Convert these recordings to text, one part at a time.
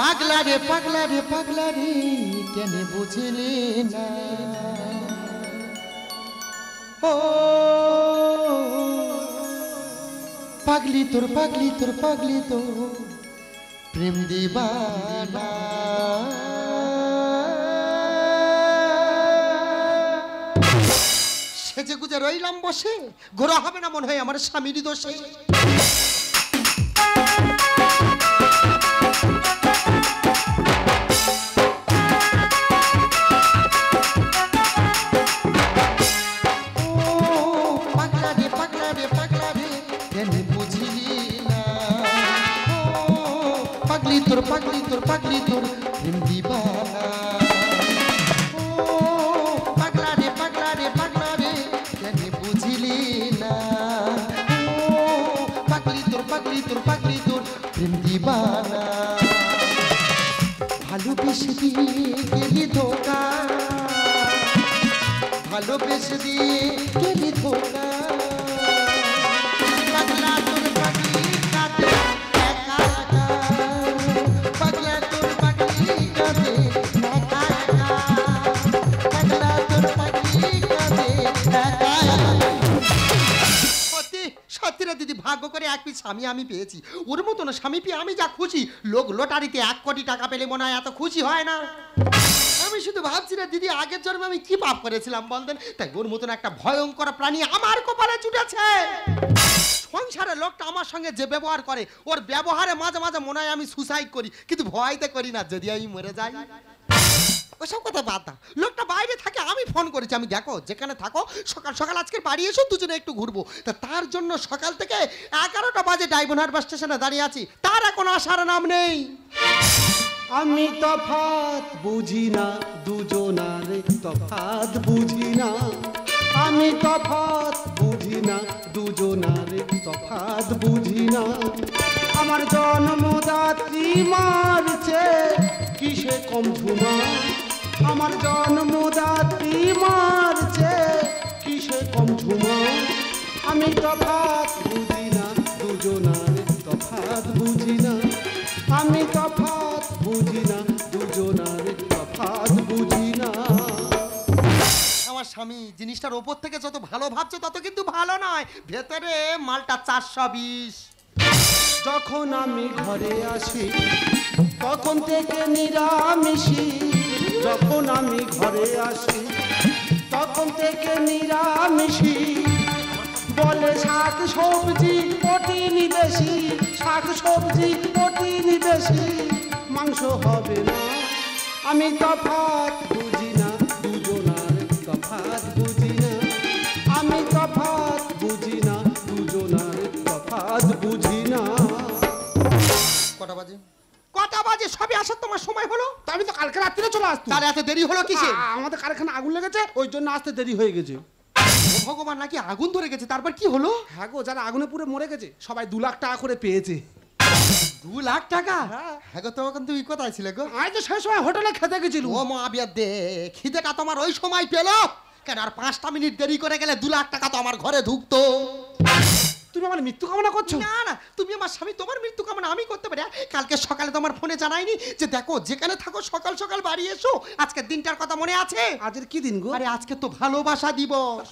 পাগলা রে পাগলা রে পাগলা রে কেন বুঝলে না ও পাগলি তোর পাগলি তোর পাগলি তোর প্রেম দিবানা সেজে গুজে রইলাম বসে ঘোরা হবে না মনে হয় আমার স্বামীর দোষে তোর পাগলি তোর পাগলি তোর প্রেম দিবানা ও পাগলা রে পাগলা রে পাগলা রে কেন বুঝিলি না ও পাগলি তোর পাগলি তোর পাগলি তোর প্রেম দিবানা ভালোবেসে দিয়ে গেলি ধোকা ভালোবেসে দিয়ে গেলি ধোকা পাগলা তোর পাগলি কাঁদে একা একা পাগলা তোর পাগলি কাঁদে একা একা পাগলা তোর পাগলি কাঁদে একা একা সত্যি সত্যি রে দিদি ভাগ্য করে এক পিস স্বামী আমি পেয়েছি ওর মতন স্বামী পেয়ে আমি যা খুশি লোক লটারিতে 1 কোটি টাকা পেলে মনে হয় এত খুশি হয় না আমি শুধু ভাবছি না দিদি আগের জন্মে আমি কি পাপ করেছিলাম বলতেন তাই ওর মতন একটা ভয়ঙ্কর প্রাণী আমার কপালে জুটেছে সংসারের লোকটা আমার সঙ্গে যে ব্যবহার করে ওর ব্যবহারে মাঝে মাঝে মনে হয় আমি সুসাইড করি কিন্তু ভয়তে করি না যদি আমি মরে যাই ওসব কথা বাদ দাও লোকটা বাইরে থাকে আমি ফোন করেছি আমি দেখো যেখানে থাকো সকাল সকাল আজকে বাড়ি এসো দুজনে একটু ঘুরবো তা তার জন্য সকাল থেকে 11টা বাজে ডায়মন্ড হারবার স্টেশনে দাঁড়িয়ে আছি তার এখন আসার নাম নেই আমি তফাৎ বুঝি না দুজনার তফাৎ বুঝি না আমি তফাৎ বুঝি না দুজনার তফাৎ বুঝি না আমার জন্মদাত্রী মারছে কিসে কম ঝুমা আমার জন্মদাত্রী মারছে কিসে কম ঝুমা আমি তফাৎ বুঝি না দুজনার তফাৎ বুঝি না আমি তফাৎ বুঝি না দুজনার তফাৎ বুঝি না আমার স্বামী জিনিসটার ওপর থেকে যত ভালো ভাবছে তত কিন্তু ভালো নয় ভেতরে মালটা 420 যখন আমি ঘরে আসি তখন থেকে নিরামিষি যখন আমি ঘরে আসি তখন থেকে নিরামিষি বলে শাক সবজি প্রোটিন বেশি শাক সবজি প্রোটিন বেশি মাংস হবে না আমি তফাৎ বুঝি না দুজনার তফাৎ বুঝি না আমি তফাৎ বুঝি না দুজনার তফাৎ বুঝি না কটা বাজে সবে আসার তোমার সময় হলো তা আমি তো কালকে রাত্রিরে চলে আসতো তার এত দেরি হলো কিসে আমাদের কারখানা আগুন লেগেছে ওই জন্য আসতে দেরি হয়ে গেছে ও ভগবান নাকি আগুন ধরে গেছে তারপর কি হলো হ্যাঁ গো যারা আগুনে পুড়ে মরে গেছে সবাই 2 লাখ টাকা করে পেয়েছে 2 লাখ টাকা হ্যাঁ গো তখন তুমি কোথায় ছিলে গো আজ তো সেই সময় হোটেলে খেতে গেছিল ও মা বিয়া দে খিদেটা তোমার ওই সময় পেলো কেন আর 5টা মিনিট দেরি করে গেলে 2 লাখ টাকা তো আমার ঘরে ঢুকতো তুমি আমার মৃত্যু কামনা করছো না না তুমি আমার স্বামী তোমার মৃত্যু কামনা আমি করতে পারি কালকে সকালে তোমার ফোনে জানাইনি যে দেখো যেখানে থাকো সকাল সকাল বাড়ি এসো আজকের দিনটার কথা মনে আছে আজকের কি দিন গো আরে আজকে তো ভালোবাসা দিবস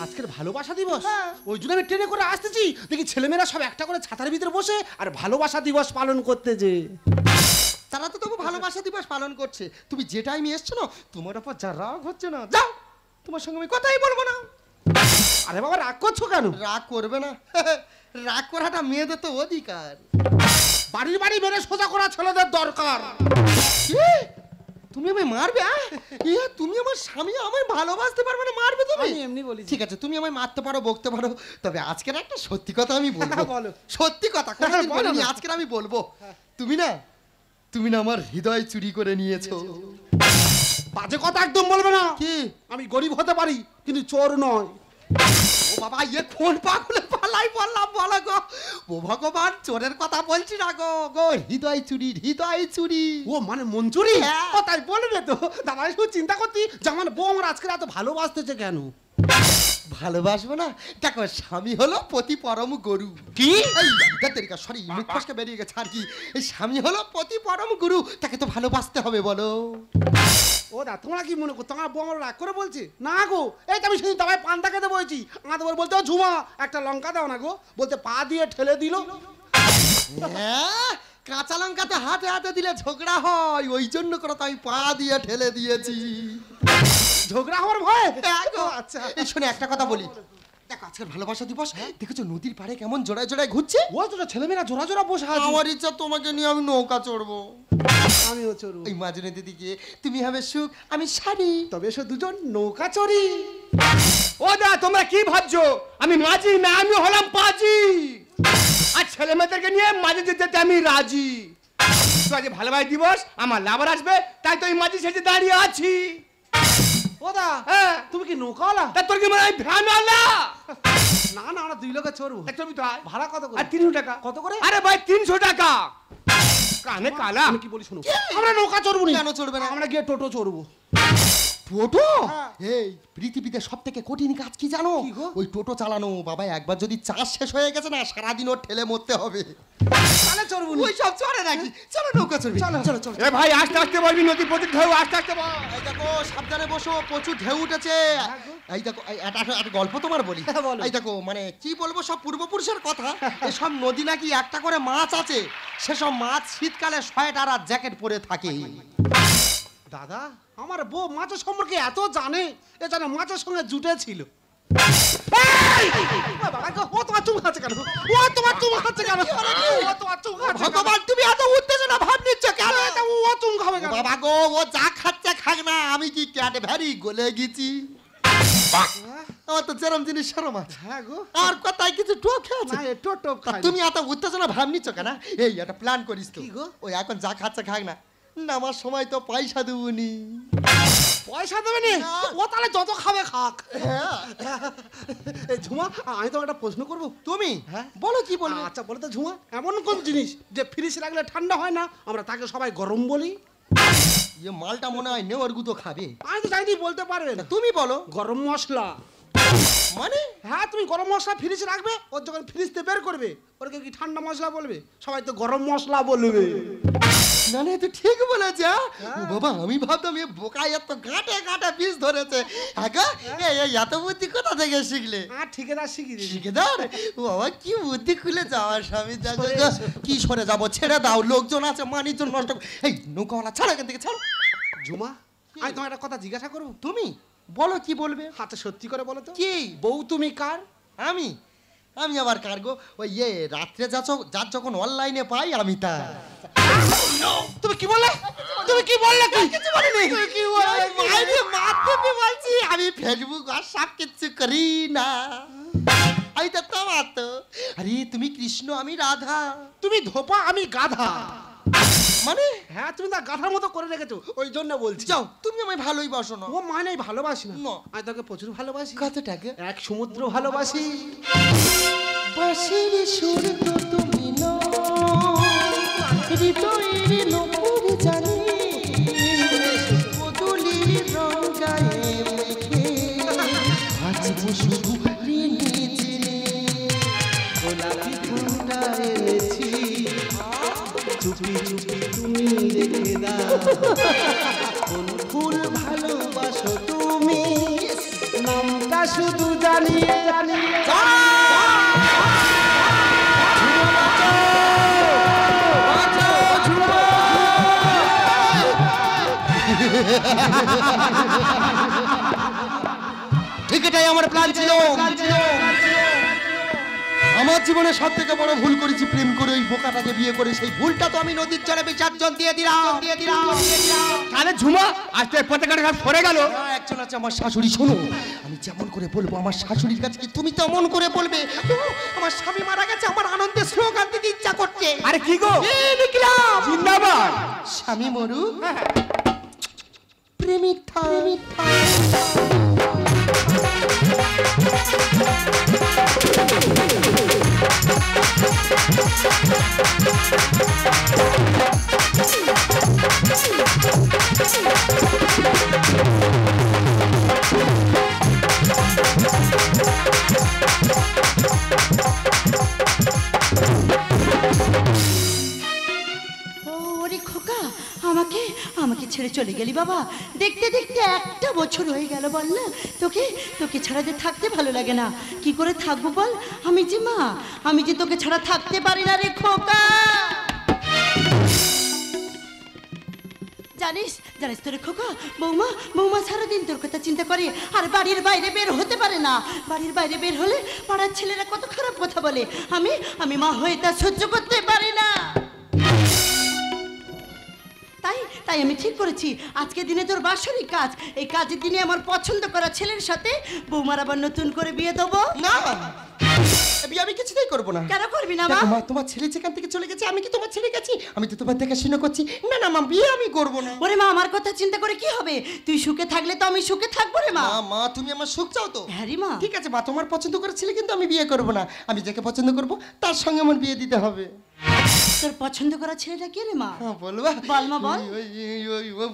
আজকের ভালোবাসা দিবস ওই জন্য আমি ট্রেনে করে আসতেছি দেখি ছেলেমেয়েরা সব একটা করে ছাতার ভিতরে বসে আর ভালোবাসা দিবস পালন করতেছে তারা তো তবু ভালোবাসা দিবস পালন করছে তুমি যে টাইমে এসছো না তোমার উপর যা রাগ হচ্ছে না যাও তোমার সঙ্গে আমি কথাই বলবো না আরে বাবা রাগ করছো কেন রাগ করবে না রাগ করাটা মেয়েদের তো অধিকার বাড়ির বাড়ি মেরে সোজা করা ছেলেদের দরকার তুমি আমায় মারবে তুমি আমার স্বামী আমায় ভালোবাসতে পারবে না মারবে তুমি আমি এমনি বলি ঠিক আছে তুমি আমায় মারতে পারো বকতে পারো তবে আজকের একটা সত্যি কথা আমি বলবো বলো সত্যি কথা কোনোদিন বলিনি আজকের আমি বলবো তুমি না আমার হৃদয় চুরি করে নিয়েছো বাজে কথা একদম বলবে না কি আমি গরিব হতে পারি কিন্তু চোর নয় ও বাবা কোন পাগলে পালাই বললাম বলো গো ও ভগবান চোরের কথা বলছি না গো হৃদয় চুরি ও মানে মঞ্জুরি হ্যাঁ। ও তাই বলবে তো দাদা শুধু চিন্তা করতি যে আমার বউ আমার আজকে এত ভালোবাসতেছে কেন ভালোবাসবো না? দেখো, স্বামী হলো পতি পরম গুরু। কি? সরি, মুখ ফসকে বেরিয়ে গেছে আর কি। এই স্বামী হলো পতি পরম গুরু, তাকে তো ভালোবাসতে হবে বলো। ও দা, তোমরা কি মনে করো তোমার বউ আমার রাগ করে বলছে? না গো, এই তো আমি সেদিন দাবায় পান্তা খেতে বলছি, আমাদের বলতে ও ঝুমা একটা লঙ্কা দাও না গো, বলতে পা দিয়ে ঠেলে দিল। হ্যাঁ, কাঁচা লঙ্কাতে হাতে হাতে দিলে ঝগড়া হয়, ওই জন্য করে তো আমি পা দিয়ে ঠেলে দিয়েছি। ঝগড়া হওয়ার ভয়? আচ্ছা, এই শুনে একটা কথা বলি। দেখো, আজকের ভালোবাসা দিবস, দেখেছো নদীর পাড়ে কেমন জোড়ায় জোড়ায় ঘুরছে? ও তো ছেলেমেয়েরা জোড়া জোড়া বসে আছে। আমার ইচ্ছা তোমাকে নিয়ে আমি নৌকা চড়বো। আমিও চড়বো। এই মাজনে দিদিকে তুমি হবে সুখ, আমি শাড়ি। তবে এসো দুজন নৌকা চড়ি। ও দা, তোমরা কি ভাবছো আমি মাঝি না? আমি হলাম পাজি। আর ছেলে মেয়েদেরকে নিয়ে মাঝে যেতে আমি রাজি। তো আজ ভালোবাসা দিবস, আমার লাভার আসবে, তাই তো এই মাঝি সেজে দাঁড়িয়ে আছি। ও দা, হ্যাঁ, তুমি কি নৌকাওয়ালা? তা তোর কি মনে হয় ভ্যান আলা? না না, আমরা দুই লোকে চড়বো। চলবি তো আয়। ভাড়া কত করে? আর 300 টাকা। কত করে? আরে ভাই 300 টাকা। কানে কালা। আমি কি বলি শোনো, আমরা নৌকা চড়বো না। কেন চড়বে না? আমরা গিয়ে টোটো চড়বো। টোটো? হ্যাঁ। এই পৃথিবীতে সব থেকে কঠিন কাজ কি জানো? কি গো? ওই টোটো চালানো। বাবা, একবার যদি চাষ শেষ হয়ে গেছে না, সারাদিন ওর ঠেলে মরতে হবে। তাহলে চড়বো না। ওই সব চড়ে নাকি? চলো নৌকা চড়বি। চলো চলো চলো। এ ভাই আস্তে আস্তে বলবি, নদী প্রচুর ঢেউ, আস্তে আস্তে বল। এই দেখো, সাবধানে বসো, প্রচুর ঢেউ উঠেছে। এই দেখো, একটা গল্প তোমার বলি। হ্যাঁ, বলো। এই দেখো, মানে কি বলবো, সব পূর্বপুরুষের কথা। এসব নদী নাকি একটা করে মাছ আছে, সেসব মাছ শীতকালে সোয়েটার আর জ্যাকেট পরে থাকে। দাদা, আমার বউ মাছের সম্পর্কে এত জানে, এ জানে মাছের সঙ্গে জুটে ছিল। ও তোমার চুম খাচ্ছে কেন? ও তোমার চুম খাচ্ছে কেন? ও তোমার চুম খাচ্ছে কেন? ভগবান, তুমি এত উত্তেজনা ভাব নিচ্ছ কেন? ও চুম খাবে কেন? বাবা গো, ও যা খাচ্ছে খাক না, আমি কি ক্যাডবেরি গলে গেছি? আমার তো যেরম জিনিস সেরম আছে। হ্যাঁ গো। আর কথায় কিছু টোকে আছে? না, একটু টোপ খাই। তুমি এত উত্তেজনা ভাব নিচ্ছ কেন? এই একটা প্ল্যান করিস তো। কি গো? ওই এখন যা খাচ্ছে খাক না, নামার সময় তো পয়সা দেবনি। পয়সা দেবে নি? ও তাহলে যত খাবে খাক। এই ঝুমা, আমি তো একটা প্রশ্ন করবো। তুমি হ্যাঁ বলো, কি বলবে? আচ্ছা বলো তো ঝুমা, এমন কোন জিনিস যে ফ্রিজ রাখলে ঠান্ডা হয় না, আমরা তাকে সবাই গরম বলি? ইয়ে মালটা মনে হয় নেওয়ার গুতো খাবে। আমি তো জানি বলতে পারবে না। তুমি বলো। গরম মশলা। মানে? হ্যাঁ, তুমি গরম মশলা ফ্রিজ রাখবে, ওর যখন ফ্রিজ থেকে বের করবে, ওরকে কি ঠান্ডা মশলা বলবে? সবাই তো গরম মশলা বলবে। না না, তুই ঠিক বলেছ। ও বাবা, আমি ভাবতাম এ বোকা এত গাঁটে গাঁটে পিস ধরেছে। এই এত বুদ্ধি কোথা থেকে শিখলে? আর ঠিকাদার শিখিয়ে দিবি। ঠিকাদার? ও বাবা, কি বুদ্ধি খুলে যাওয়ার স্বামী। দেখো কি সরে যাবো, ছেড়ে দাও, লোকজন আছে, মানিজন নষ্ট। এই নৌকাওয়ালা, ছাড়ো এখান থেকে, ছাড়ো। ঝুমা, আমি তোমার একটা কথা জিজ্ঞাসা করবো। তুমি বলো, কি বলবে? হাতে সত্যি করে বলো তো, কি? বউ তুমি কার? আমি আবার কার্গো, ওই রাত্রে যার যখন অনলাইনে পাই আমি তার। তুমি কি বললে? তুমি কি বললে? কিছু বলিনি। কি বললে? মাইরে মারতে বলছি, আমি ফেসবুক আর সব কিছু করি না। আমি তো তোমার তো। আরে তুমি কৃষ্ণ, আমি রাধা। তুমি ধোপা, আমি গাধা। মানে? হ্যাঁ, তুমি তা গাধার মতো করে রেখেছো, ওই জন্য বলছি। যাও, তুমি আমায় ভালোই বাসো না। ও মানে ভালোবাসি না। না। আমি তোকে প্রচুর ভালোবাসি। কত টাকা? এক সমুদ্র ভালোবাসি। বাঁশির সুর তো তুমি নও, হৃদয়ের নূপুর জানি, বদলির রং গায়ে মেখে ভাজবো শুধু ঋণী জেনে। গোলাপি ফুলটা এনেছি, চুপি চুপি তুমি রেখে দাও। কোন ফুল ভালোবাসো তুমি, নামটা শুধু জানি জানি। ঠিক এটাই আমার প্ল্যান ছিল। আমার জীবনে সব থেকে বড় ভুল করেছি, প্রেম করে ওই বোকাটাকে বিয়ে করে। সেই ভুলটা তো আমি নদীর জলে বিসর্জন দিয়ে দিলাম। তাহলে ঝুমা, আজ তো পতাকাটা সব সরে গেল। একজন আছে আমার শাশুড়ি, শোনো, আমি যেমন করে বলবো আমার শাশুড়ির কাছে কি তুমি তেমন করে বলবে। আমার স্বামী মারা গেছে, আমার আনন্দে স্লোগান দিতে ইচ্ছা করছে। আরে কি গো? লিখলাম, জিন্দাবাদ। স্বামী মরুক, প্রেমিক থাক। চলে গেলি বাবা, দেখতে দেখতে 1টা বছর হয়ে গেল। বল না, তোকে তোকে ছাড়া যে থাকতে ভালো লাগে না। কি করে থাকবো বল? আমি যে মা, আমি যে তোকে ছাড়া থাকতে পারি না রে খোকা। জানিস জানিস তোরে খোকা, বৌমা বৌমা সারাদিন তোর কথা চিন্তা করে আর বাড়ির বাইরে বের হতে পারে না। বাড়ির বাইরে বের হলে পাড়ার ছেলেরা কত খারাপ কথা বলে। আমি মা হয়ে তা সহ্য করতে পারি না। তাই আমি ঠিক করেছি আজকে দিনে তোর বাৎসরিক কাজ, এই কাজের দিনে আমার পছন্দ করা ছেলের সাথে বৌমার আবার নতুন করে বিয়ে দেবো। না বিয়ে আমি কিছুতেই করবো না। কেন করবি না মা? মা তোমার ছেলে যেখান থেকে চলে গেছে, আমি কি তোমার ছেলে গেছি? আমি তো তোমার দেখাশোনা করছি। না না মা, বিয়ে আমি করবো না। ওরে মা, আমার কথা চিন্তা করে কি হবে? তুই সুখে থাকলে তো আমি সুখে থাকবো রে মা। মা তুমি আমার সুখ চাও তো? হ্যাঁ রে মা। ঠিক আছে মা, তোমার পছন্দ করে ছেলে কিন্তু আমি বিয়ে করবো না। আমি যাকে পছন্দ করবো তার সঙ্গে আমার বিয়ে দিতে হবে। তোর পছন্দ করা ছেলেটা কে রে মা? বলবা? বল মা বল।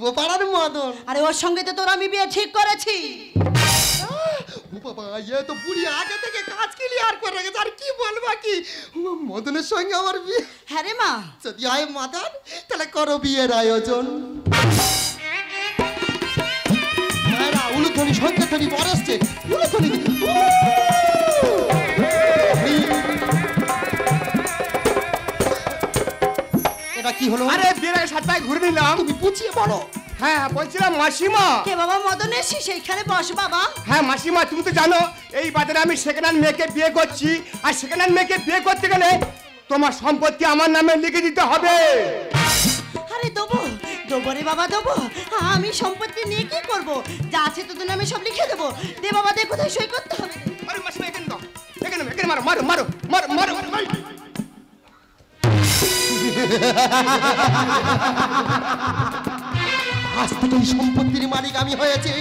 ও পাড়ার মদন। আরে ওর সঙ্গে তো তোর আমি বিয়ে ঠিক করেছি। ও বাবা, এ তো বুড়ি আগে থেকে কাজ ক্লিয়ার করে রেখেছে, আর কি বলবা কি? মদনের সঙ্গে আমার বিয়ে। হ্যাঁ রে মা। যদি হয় মদন, তাহলে করো বিয়ের আয়োজন। মায়েরা উলুধ্বনি সংখ্যাধ্বনি বরসছে, উলুধ্বনি। এটা কি হলো? আরে বিয়ের আগে 7 পায়ে ঘুরে নিলাম। তুমি পুছিয়ে বলো। হ্যাঁ বলছিলাম মাসিমা। কে বাবা? মদন এসেছিস, সেইখানে বস বাবা। হ্যাঁ মাসিমা, তুমি তো জানো এই বাজারে আমি সেকেন্ড হ্যান্ড মেয়েকে বিয়ে করছি, আর সেকেন্ড হ্যান্ড মেয়েকে বিয়ে করতে গেলে তোমার সম্পত্তি আমার নামে লিখে দিতে হবে। আরে দেবো দেবো রে বাবা দেবো। আমি সম্পত্তি নিয়ে কি করবো? যা আছে তোদের নামে সব লিখে দেবো। দে বাবা দে, কোথায় সই করতে হবে? আরে মাসিমা এখানে দাও, এখানে মারো মারো মারো মারো মারো। আজ থেকে এই সম্পত্তির মালিক আমি হয়েছি।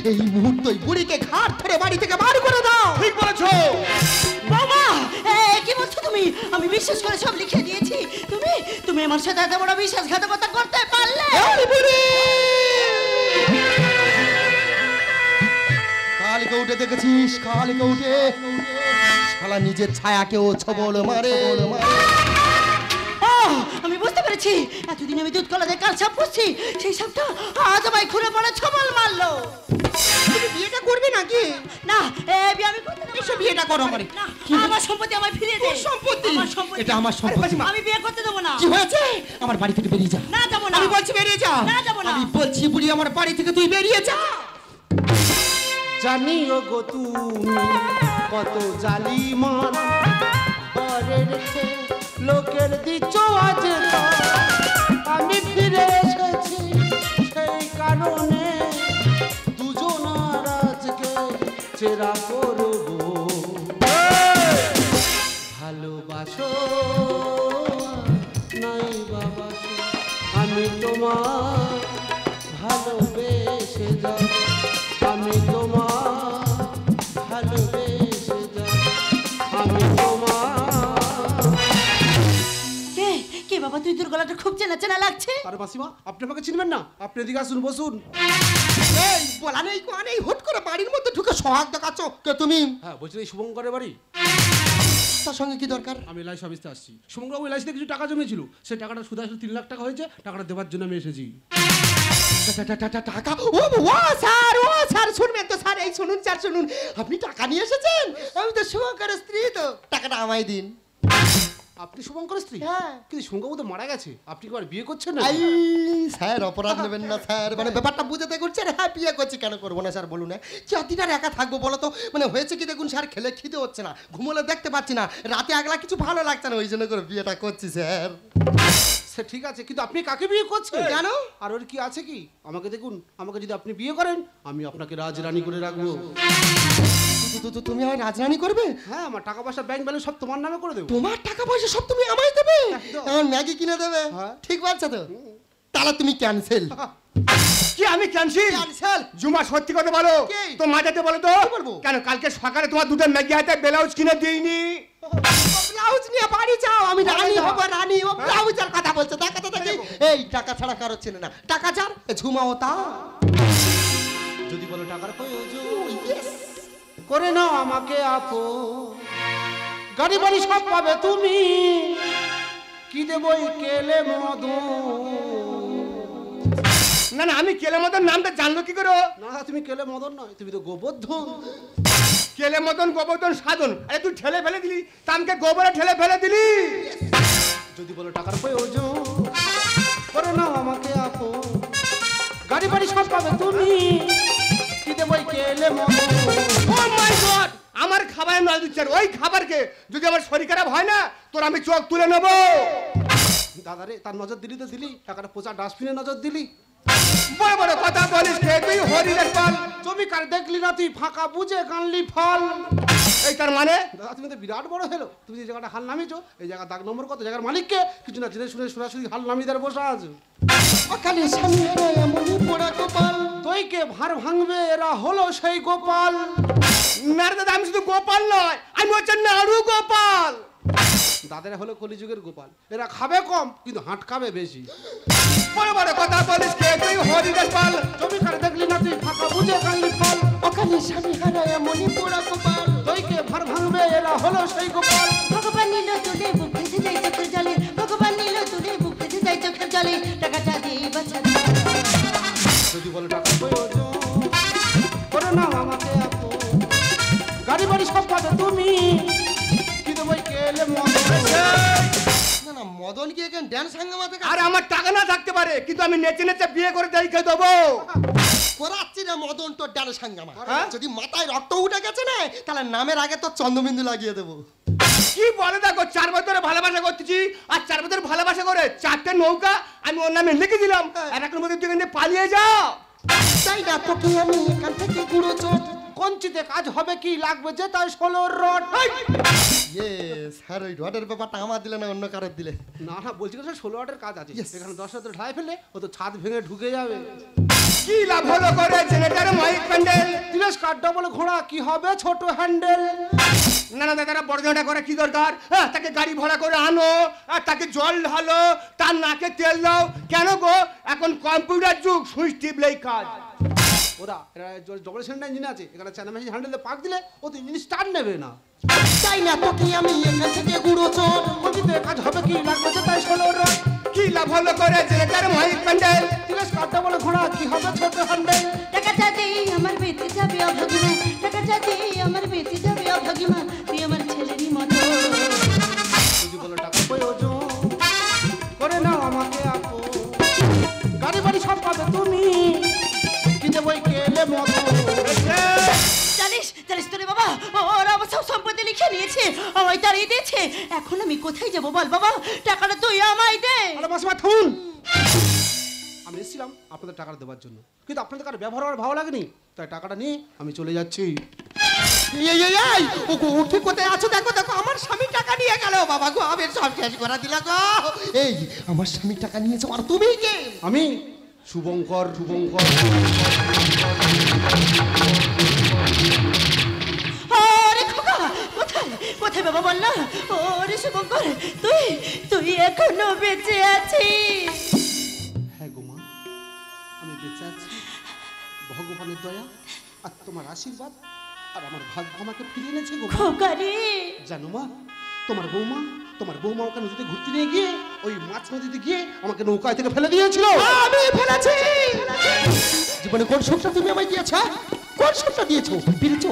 এই মুহূর্তে বুড়িকে ঘাট ধরে বাড়ি থেকে বার করে দাও। ঠিক বলেছো বাবা। কি বলছো তুমি? আমি বিশ্বাস করে সব লিখে দিয়েছি। তুমি আমার সাথে এত বড় বিশ্বাসঘাতকতা করতে পারলে? কালকে উঠে দেখেছিস? কালকে উঠে শালা নিজের ছায়াকেও ছবল মারে। আমি বুঝতে পেরেছি, এতদিন আমি দুধ কলা দিয়ে কাল সাপ পুষছি, সেই সাপটা আজ আমায় ঘুরে পড়ে ছবল মারলো। তুমি বিয়েটা করবে নাকি? না বিয়ে আমি করতে দেবো এসব বিয়েটা করো করে। না। আমার সম্পত্তি আমায় ফিরিয়ে দে। সম্পত্তি? আমার সম্পত্তি। এটা আমার সম্পত্তি। আমি বিয়ে করতে দেবো না। কি হয়েছে? আমার বাড়ি থেকে বেরিয়ে যা। না যাবো না। আমি বলছি বেরিয়ে যা। না যাবো না। আমি বলছি বুড়ি, আমার বাড়ি থেকে তুই বেরিয়ে যা। জানিও গো তুমি কত জালিমান, পরের খেয়ে লোকের দিচ্ছ আজ। আমি ফিরে এসেছি সেই কারণে, দুজনার আজকে চেরা করব। ভালোবাসো নাই বাবাসো, আমি তোমার ভালোবেসে যাব। আমি তোমার ভালোবেসে যাব। আমি তোমার। কে বাবা? তুই তোর গলাটা খুব চেনা চেনা লাগছে। আরে মাসিমা, আপনি আমাকে চিনবেন না? আপনি এদিকে আসুন, বসুন। এই বলা নেই কোয়া নেই, হুট করে বাড়ির মধ্যে ঢুকে সোহাগ দেখাচ্ছ। কে তুমি? হ্যাঁ বলছি, এই শুভঙ্করের বাড়ি। তার সঙ্গে কি দরকার? আমি এলআইসি অফিসে আসছি। শুভঙ্করবাবু এলআইসিতে কিছু টাকা জমেছিল, সেই টাকাটা সুদ আসলে 3 লাখ টাকা হয়েছে। টাকাটা দেওয়ার জন্য আমি এসেছি। টাকা? ও স্যার শুনবেন তো স্যার, এই শুনুন স্যার শুনুন, আপনি টাকা নিয়ে এসেছেন? আমি তো শুভঙ্করের স্ত্রী, তো টাকাটা আমায় দিন। আপনি শুভঙ্করের স্ত্রী? হ্যাঁ। কিন্তু শুভঙ্করবাবু তো মারা গেছে, আপনি কি আর বিয়ে করছেন না? আই স্যার, অপরাধ নেবেন না স্যার, মানে ব্যাপারটা বুঝতে করছেন। হ্যাঁ বিয়ে করছি, কেন করবো না স্যার বলুন। চাতিটার একা থাকবো বলো তো? মানে হয়েছে কি দেখুন স্যার, খেলে খিদে হচ্ছে না, ঘুমোলে দেখতে পাচ্ছি না, রাতে আগলা কিছু ভালো লাগছে না, ওই জন্য করে বিয়েটা করছি স্যার। সে ঠিক আছে, কিন্তু আপনি কাকে বিয়ে করছেন? কেন? আর ওর কি আছে কি? আমাকে দেখুন, আমাকে যদি আপনি বিয়ে করেন, আমি আপনাকে রাজরানী করে রাখবো। তুমি আমার রাজরানী করবে? হ্যাঁ, আমার টাকা পয়সা ব্যাংক ব্যালেন্স সব তোমার নামে করে দেবো। তোমার টাকা পয়সা সব তুমি আমায় দেবে? একদম। আমার ম্যাগি কিনে দেবে? হ্যাঁ। ঠিক বলছো তো? তাহলে তুমি ক্যান্সেল। কি আমি ক্যান্সেল? ক্যান্সেল? জুমা সত্যি কথা বলো কি? তো মাঝাতে বলো তো। কি বলবো? কেন কালকে সকালে তোমার দুটো ম্যাগি হাতে ব্লাউজ কিনে দিইনি? ব্লাউজ নিয়ে বাড়ি যাও, আমি রানী হব রানী। ও ব্লাউজের কথা বলছো? দেখা তো দেখি, এই টাকা ছাড়া কারো চেনে না। টাকা চার ঝুমাও তা। যদি বলো টাকার প্রয়োজন, করে নাও আমাকে আপো। গাড়ি বাড়ি সব পাবে তুমি, কি দেবই কেলে মধু। না না, আমি কেলে মদন নামটা জানলো কি করে? না তুমি কেলে মদন নয়, তুমি তো গোবর্ধন। কেলে মদন গোবর্ধন সাধন। আরে তুই ঠেলে ফেলে দিলি, তামকে গোবরে ঠেলে ফেলে দিলি। যদি বলো টাকার প্রয়োজন করে নাও আমাকে আপন, গাড়ি বাড়ি সব পাবে তুমি, কি দেবো এই কেলে মদন। ও মাই গড, আমার খাবারে নজর দিচ্ছেন। ওই খাবারকে যদি আমার শরীর খারাপ হয় না, তোর আমি চোখ তুলে নেবো। দাদা রে, তার নজর দিলি তো দিলি, টাকাটা পচা ডাস্টবিনে নজর দিলি। বড় বড় কথা বলিস কে তুই? হরিণের পাল। জমিকার দেখলি না তুই, ফাঁকা বুঝে কানলি ফল। এই তার মানে? দাদা তুমি তো বিরাট বড় হলো, তুমি যে জায়গাটা হাল নামিয়েছো, এই জায়গা দাগ নম্বর কত, জায়গার মালিককে কিছু না জেনে শুনে সরাসরি হাল নামিয়ে দেওয়ার বসা আছো। ওখানে স্বামী এমনই পোড়া কপাল, দইকে ভার ভাঙবে এরা হলো সেই গোপাল। না রে দাদা, আমি শুধু গোপাল নয়, আমি হচ্ছে নাড়ু গোপাল। দাদারা হলো কলিযুগের গোপাল, এরা খাবে কম কিন্তু হাঁট খাবে বেশি। বড় বড় কথা বলিস কে তুই? হরিণের পাল। জমিকার দেখলি না তুই, ফাঁকা বুঝে কানলি ফল। ওখানে স্বামী এমনই পোড়া কপাল, দইকে ভার ভাঙবে এরা হলো সেই গোপাল। ভগবান নিল তুলে বুক ভেসে যায় চোখের জলে, ভগবান নিল তুলে বুক ভেসে যায় চোখের জলে, টাকাটা দিয়ে বাঁচা। যদি বলো টাকার প্রয়োজন করে নাও আমাকে আপন, গাড়ি বাড়ি সব পাবে তুমি, কি দেবো এই কেলে মদন। না না, মদন কি এখানে ড্যান্স হাঙ্গামাতে আর আমার টাকা না থাকতে পারে, কিন্তু আমি নেচে নেচে বিয়ে করে দেখে দেবো। করাচ্ছি না মদন তোর ড্যান্স হাঙ্গামা। হ্যাঁ? যদি মাথায় রক্ত উঠে গেছে না, তাহলে নামের আগে তো চন্দ্রবিন্দু লাগিয়ে দেবো। কি বলে দেখো, 4 বছর ভালোবাসা করতেছি, আর 4 বছর ভালোবাসা করে 4টে নৌকা আমি ওর নামে লিখে দিলাম, আর এখন মধ্যে তুই এখান থেকে পালিয়ে যাও। তাই না তোকে আমি এখান থেকে গুঁড়ো চোট। কঞ্চিতে কাজ হবে কি, লাগবে যে তাই 16 রড। ইয়ে স্যার, ওই রডের ব্যাপারটা আমার দিলে না অন্য কারোর দিলে? না না, বলছি না 16 রডের কাজ আছে, Yes. এখানে 10 রড ঢালাই ফেলে ও তো ছাদ ভেঙে ঢুকে যাবে। কি লাভ হলো করে জেনারেটর মাইক প্যান্ডেল? তিলেশ কাঠ ডবল ঘোড়া কি হবে ছোট হ্যান্ডেল। না না দাদা, বড় জনটা করে কি দরকার? হ্যাঁ, তাকে গাড়ি ভাড়া করে আনো, আর তাকে জল ঢালো, তার নাকে তেল দাও। কেন গো, এখন কম্পিউটার যুগ, সুইচ টিপলেই কাজ। ওরা এরা ডবল সিলিন্ডার ইঞ্জিন আছে, এখানে চ্যানেল মেশিন হ্যান্ডেলে পাক দিলে ও তো ইঞ্জিন স্টার্ট নেবে না। তাই না তোকে আমি এখান থেকে গুঁড়ো চোট। কঞ্চিতে কাজ হবে কি, লাগবে যে তাই 16 রড। কি লাভ হলো করে জেনারেটর মাইক প্যান্ডেল? তিলেশ কাঠ ডবল ঘোড়া কি হবে ছোট হ্যান্ডেল। টাকাটা দিয়ে আমার বেঁচে যাবে অভাগিমা, টাকাটা দিয়ে আমার বেঁচে যাবে অভাগিমা, তুই আমার ছেলেরই মতো। যদি বলো টাকা প্রয়োজন করে নাও আমাকে আপন, গাড়ি বাড়ি সব পাবে তুমি, কি দেবো এই কেলে মদন। জানিস জানিস তো রে বাবা, ওরা আমার সব সম্পত্তি লিখে নিয়েছে, আমায় তাড়িয়ে দিয়েছে। এখন আমি কোথায় যাবো বল বাবা, টাকাটা তুই আমায় দে। আরে মাসিমা থামুন, আমি এসেছিলাম আপনাদের টাকাটা দেওয়ার জন্য, কিন্তু আপনাদের কার ব্যবহার আমার ভালো লাগেনি, তাই টাকাটা নিয়ে আমি চলে যাচ্ছি। এই ও গো, উঠে কোথায় আছো? দেখো দেখো, আমার স্বামী টাকা নিয়ে গেল। বাবা গো, আমি সব শেষ করে দিলা গো। এই আমার স্বামী টাকা নিয়েছে, আর তুমি কে? আমি শুভঙ্কর। আরে খোকা, কোথায় কোথায় বাবা বল না। ওরে শুভঙ্কর, তুই তুই এখনো বেঁচে আছিস? হ্যাঁ গো মা, আমি বেঁচে আছি, ভগবানের দয়া আর তোমার আশীর্বাদ, আর আমার ভাগ্য আমাকে ফিরিয়ে এনেছে গো মা। খোকা রে, জানো মা, তোমার বৌমা ওকে নদীতে ঘুরতে নিয়ে গিয়ে ওই মাছ নদীতে গিয়ে আমাকে নৌকায় থেকে ফেলে দিয়েছিল। আমি ফেলেছি। জীবনে কোন সুখটা তুমি আমায় দিয়েছ? কোন সুখটা দিয়েছো? পেরেছো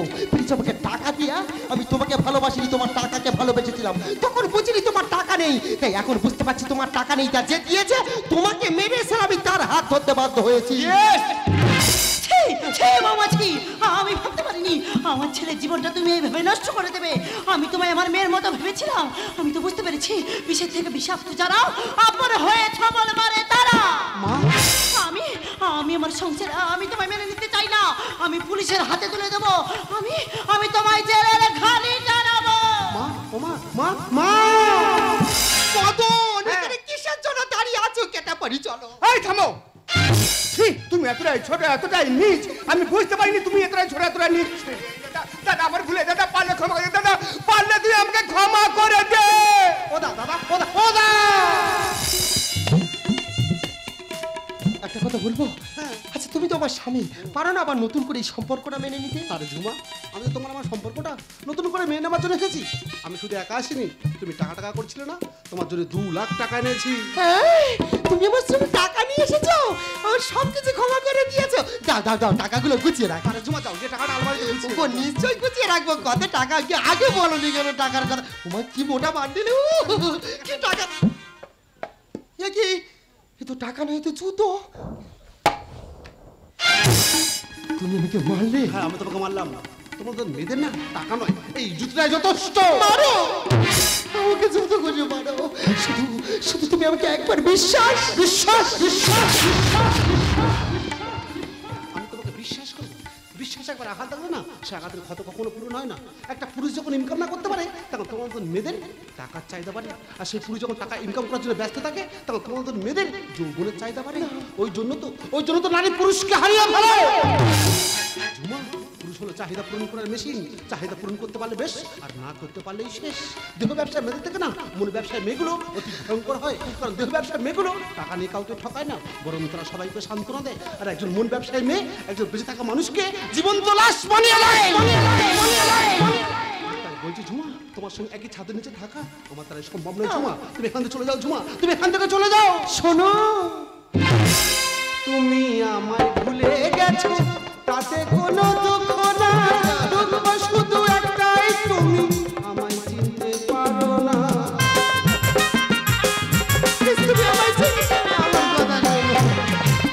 আমাকে টাকা দিয়া। আমি তোমাকে ভালোবাসিনি, তোমার টাকাকে ভালোবেসেছিলাম। তখন বুঝিনি তোমার টাকা নেই, তাই এখন বুঝতে পারছি তোমার টাকা নেই। তা যে দিয়েছে তোমাকে মেরেছে, আমি তার হাত ধরতে বাধ্য হয়েছি। মৌমাছি, আমি ভাবতে পারিনি আমার ছেলের জীবনটা তুমি এইভাবে নষ্ট করে দেবে। আমি তোমায় আমার মেয়ের মতো ভেবেছিলাম। আমি তো বুঝতে পেরেছি বিষের থেকে বিষাক্ত যারা আপন হয়ে ছবল মারে তারা। মা, আমি আমার সংসার আমি তোমায় মেনে নিতে চাই না। আমি পুলিশের হাতে তুলে দেবো। আমি তোমায় জেলের ঘানি জানাবো। মা, ও মা, মা, মা। মদন, এখানে কিসের জন্য দাঁড়িয়ে আছো? কেটে পারি, চলো। এই থামো। তুমি এতটাই ছোট, এতটাই নিচ, আমি বুঝতে পারিনি তুমি এতটাই ছোট, এতটাই নিচ। দাদা আমার ভুলে, দাদা পারলে ক্ষমা করে দে, দাদা পারলে তুই আমাকে ক্ষমা করে দে। একটা কথা বলবো? আচ্ছা, তুমি তো আমার স্বামী, পারো না আবার নতুন করে এই সম্পর্কটা মেনে নিতে? আরে ঝুমা, আমি তো আমার সম্পর্কটা নতুন করে মেনে নেওয়ার জন্য এসেছি। আমি শুধু একা আসিনি, তুমি টাকা টাকা করছিলে না, তোমার জন্য 2 লাখ টাকা এনেছি। তুমি আমার সঙ্গে টাকা নিয়ে এসেছো, আমার সব কিছু ক্ষমা করে দিয়েছো। দাও দাও দাও, টাকাগুলো গুছিয়ে রাখ। আরে ঝুমা যাও, যে টাকাটা আলমারিতে গুছিয়ে ও নিশ্চয়ই গুছিয়ে রাখবো। কত টাকা কি আগে বলনি কেন টাকার কথা? তোমার কি মোটা বান্ডিল, কি টাকা! এ কি, এ তো টাকা নয়, তো জুতো। তুমি আমাকে মারলে? হ্যাঁ, আমি তোমাকে মারলাম না, তোমাদের মেয়েদের না টাকা নয়, এই জুতোটাই যথেষ্ট। মারো, আমাকে জুতো করে মারো। শুধু শুধু তুমি আমাকে একবার বিশ্বাস বিশ্বাস বিশ্বাস আমি তোমাকে বিশ্বাস করবো? বিশ্বাস একবার আঘাত থাকলে না, সে আঘাতের ক্ষত কখনো পূরণ হয় না। একটা পুরুষ যখন ইনকাম না করতে পারে, তখন তোমাদের মেয়েদের টাকার চাহিদা বাড়ে। আর সেই পুরুষ যখন টাকা ইনকাম করার জন্য ব্যস্ত থাকে, তখন তোমাদের মেয়েদের যৌবনের চাহিদা বাড়ে। ওই জন্য তো নারী পুরুষকে হারিয়ে ফেলে। ঝুমা, পুরুষ হলো চাহিদা পূরণ করার মেশিন। চাহিদা পূরণ করতে পারলে বেশ, আর না করতে পারলেই শেষ। দেহ ব্যবসায় মেয়েদের থেকে না, মন ব্যবসায় মেয়েগুলো অতি ভয়ঙ্কর হয়। কারণ দেহ ব্যবসায় মেয়েগুলো টাকা নিয়ে কাউকে ঠকায় না, বরং তারা সবাইকে সান্ত্বনা দেয়। আর একজন মন ব্যবসায়ী মেয়ে একজন বেঁচে থাকা মানুষকে জীবন্ত লাশ বানিয়ে দেয়। তাই বলছি ঝুমা, তোমার সঙ্গে একই ছাদের নিচে থাকা আমার তারা সম্ভব নয়। ঝুমা, তুমি এখান থেকে চলে যাও। ঝুমা, তুমি এখান থেকে চলে যাও। শোনো, তুমি আমায় ভুলে গেছো, তাতে কোনো দুঃখ না। দুঃখ শুধু একটাই, তুমি আমায় চিনতে পারো না। তুমি আমায় চিনতে পারো না।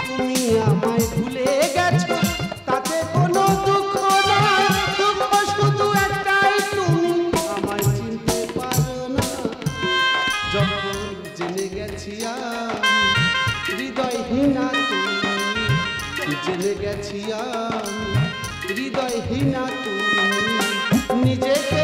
তুমি আমায় ভুলে গেছো, তাতে কোনো দুঃখ না। দুঃখ শুধু একটাই, তুমি আমায় চিনতে পারো না। যখন জেনে গেছি আমি হৃদয়হীনা, তুমি জেনে গেছি আমি হৃদয়হীনা, তুমি নিজেকে